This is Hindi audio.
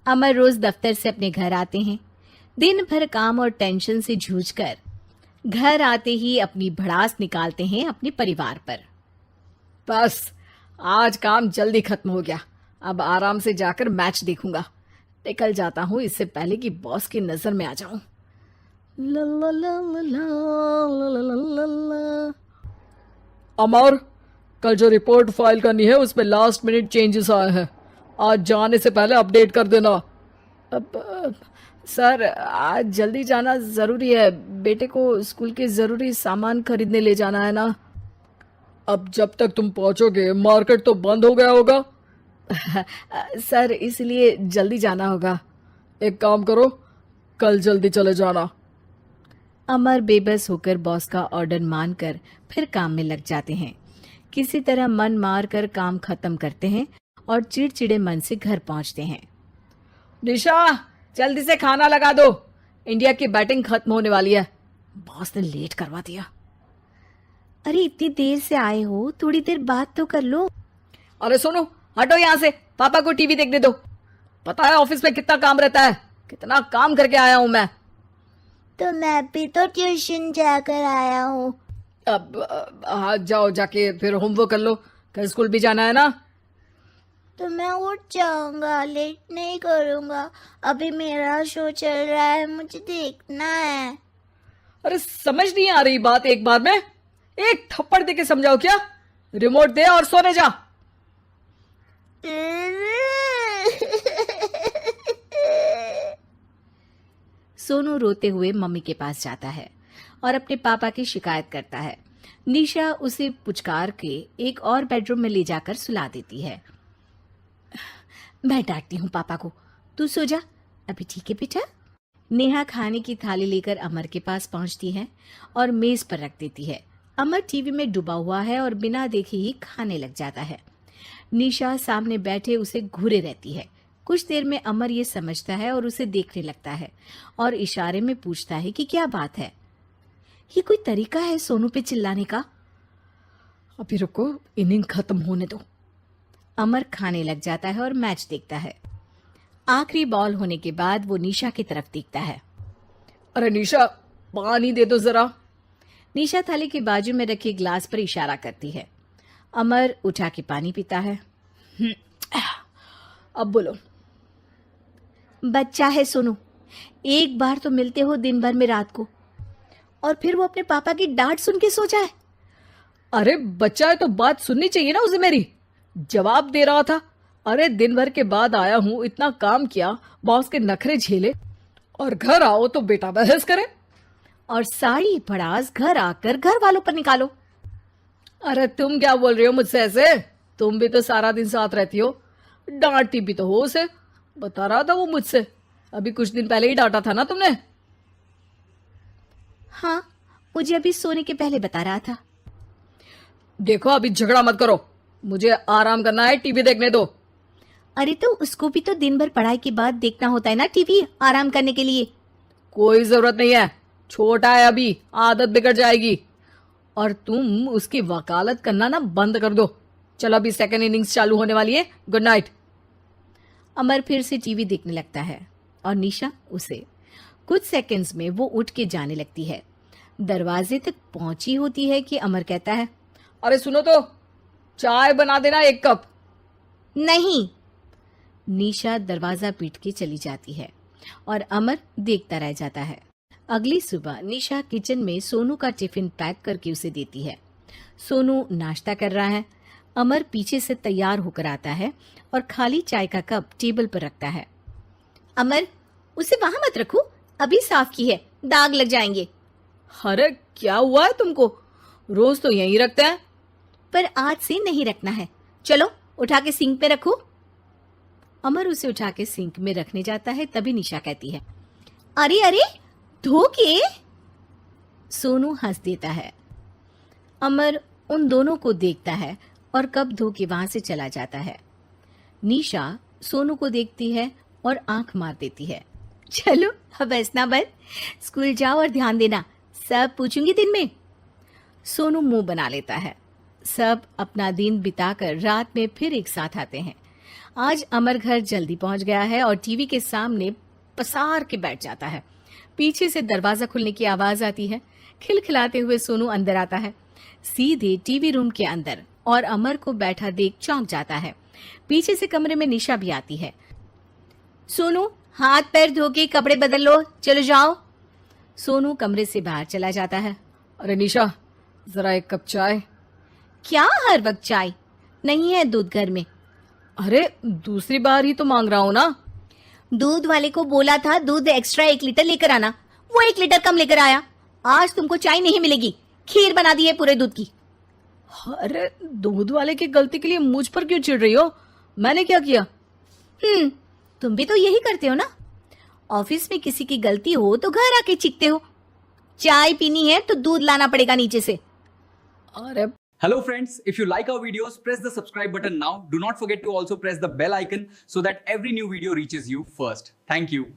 अमर रोज दफ्तर से अपने घर आते हैं। दिन भर काम और टेंशन से जूझकर घर आते ही अपनी भड़ास निकालते हैं अपने परिवार पर। बस आज काम जल्दी खत्म हो गया, अब आराम से जाकर मैच देखूंगा। निकल जाता हूँ इससे पहले कि बॉस की नजर में आ जाऊं। ला ला ला ला ला ला ला ला ला। अमर, कल जो रिपोर्ट फाइल करनी है उसमें लास्ट मिनट चेंजेस आए हैं, आज जाने से पहले अपडेट कर देना। सर आज जल्दी जाना जरूरी है, बेटे को स्कूल के जरूरी सामान खरीदने ले जाना है ना। अब जब तक तुम पहुंचोगे मार्केट तो बंद हो गया होगा। सर इसलिए जल्दी जाना होगा। एक काम करो, कल जल्दी चले जाना। अमर बेबस होकर बॉस का ऑर्डर मानकर फिर काम में लग जाते हैं। किसी तरह मन मार कर काम खत्म करते हैं और चिड़चिड़े मन से घर पहुंचते हैं। निशा जल्दी से खाना लगा दो, इंडिया की बैटिंग खत्म होने वाली है। बॉस ने लेट करवा दिया। अरे इतनी देर से आए हो, थोड़ी देर बात तो कर लो। अरे सुनो, हटो यहाँ से, पापा को टीवी देखने दो। पता है ऑफिस में कितना काम रहता है, कितना काम करके आया हूँ मैं। तो मैं भी तो ट्यूशन जाकर आया हूँ। अब हाँ जाओ, जाके फिर होमवर्क कर लो, कल स्कूल भी जाना है ना। तो मैं उठ जाऊंगा, लेट नहीं करूंगा, अभी मेरा शो चल रहा है, मुझे देखना है। अरे समझ नहीं आ रही बात एक बार में, एक थप्पड़ दे के समझाओ क्या। रिमोट दे और सोने जा। सोनू रोते हुए मम्मी के पास जाता है और अपने पापा की शिकायत करता है। निशा उसे पुचकार के एक और बेडरूम में ले जाकर सुला देती है। मैं डांटती हूँ पापा को, तू सो जा अभी, ठीक है बेटा। नेहा खाने की थाली लेकर अमर के पास पहुंचती है और मेज पर रख देती है। अमर टीवी में डूबा हुआ है और बिना देखे ही खाने लग जाता है। निशा सामने बैठे उसे घूरे रहती है। कुछ देर में अमर ये समझता है और उसे देखने लगता है और इशारे में पूछता है कि क्या बात है। ये कोई तरीका है सोनू पे चिल्लाने का? अभी रुको, इनिंग खत्म होने दो। अमर खाने लग जाता है और मैच देखता है। आखिरी बॉल होने के बाद वो निशा की तरफ देखता है। अरे निशा पानी दे दो जरा। निशा थाली के बाजू में रखे ग्लास पर इशारा करती है। अमर उठा के पानी पीता है। अब बोलो। बच्चा है सोनू, एक बार तो मिलते हो दिन भर में रात को, और फिर वो अपने पापा की डांट सुन के सो जाए। अरे बच्चा है तो बात सुननी चाहिए ना उसे मेरी। जवाब दे रहा था। अरे दिन भर के बाद आया हूं, इतना काम किया, बॉस के नखरे झेले, और घर आओ तो बेटा बहस करे। और सारी भड़ास घर आकर घर वालों पर निकालो। अरे तुम क्या बोल रही हो मुझसे ऐसे? तुम भी तो सारा दिन साथ रहती हो, डांटती भी तो हो उसे। बता रहा था वो मुझसे, अभी कुछ दिन पहले ही डांटा था ना तुमने। हाँ, मुझे अभी सोने के पहले बता रहा था। देखो अभी झगड़ा मत करो, मुझे आराम करना है, टीवी देखने दो। अरे तो उसको भी तो दिन भर पढ़ाई के बाद देखना होता है ना टीवी, आराम करने के लिए। कोई जरूरत नहीं है, छोटा है अभी, आदत बिगड़ जाएगी। और तुम उसकी वकालत करना ना बंद कर दो। चलो अभी सेकंड इनिंग्स चालू होने वाली है, गुड नाइट। अमर फिर से टीवी देखने लगता है और निशा उसे। कुछ सेकंड्स में वो उठ के जाने लगती है। दरवाजे तक पहुंची होती है कि अमर कहता है, अरे सुनो तो, चाय बना देना 1 कप। नहीं। निशा दरवाजा पीट के चली जाती है और अमर देखता रह जाता है। अगली सुबह निशा किचन में सोनू का टिफिन पैक करके उसे देती है। सोनू नाश्ता कर रहा है। अमर पीछे से तैयार होकर आता है और खाली चाय का कप टेबल पर रखता है। अमर, उसे वहां मत रखो, अभी साफ की है, दाग लग जाएंगे। अरे क्या हुआ है तुमको, रोज तो यहीं रखते हैं। पर आज से नहीं रखना है, चलो उठा के सिंक पे रखो। अमर उसे उठा के सिंक में रखने जाता है, तभी निशा कहती है, अरे अरे धो के। सोनू हंस देता है। अमर उन दोनों को देखता है और कप धो के वहां से चला जाता है। निशा सोनू को देखती है और आंख मार देती है। चलो अब हंसना बंद, स्कूल जाओ और ध्यान देना, सब पूछूंगी दिन में। सोनू मुंह बना लेता है। सब अपना दिन बिताकर रात में फिर एक साथ आते हैं। आज अमर घर जल्दी पहुंच गया है और टीवी के सामने पसार के बैठ जाता है। पीछे से दरवाजा खुलने की आवाज आती है। खिलखिलाते हुए सोनू अंदर आता है, सीधे टीवी रूम के अंदर, और अमर को बैठा देख चौंक जाता है। पीछे से कमरे में निशा भी आती है। सोनू, हाथ पैर धो के कपड़े बदल लो, चलो जाओ। सोनू कमरे से बाहर चला जाता है। अरे निशा, जरा एक कप चाय। क्या हर वक्त चाय? नहीं है दूध घर में। अरे दूसरी बार ही तो मांग रहा हूं ना। दूध वाले को बोला था दूध एक्स्ट्रा 1 लीटर लेकर आना, वो 1 लीटर कम लेकर आया। आज तुमको चाय नहीं मिलेगी, खीर बना दी है पूरे दूध की। अरे दूध वाले की गलती के लिए मुझ पर क्यों चिढ़ रही हो? मैंने क्या किया? तुम भी तो यही करते हो ना। ऑफिस में किसी की गलती हो तो घर आके चीखते हो। चाय पीनी है तो दूध लाना पड़ेगा नीचे से। अरे Hello friends, if you like our videos, press the subscribe button now. Do not forget to also press the bell icon so that every new video reaches you first. Thank you.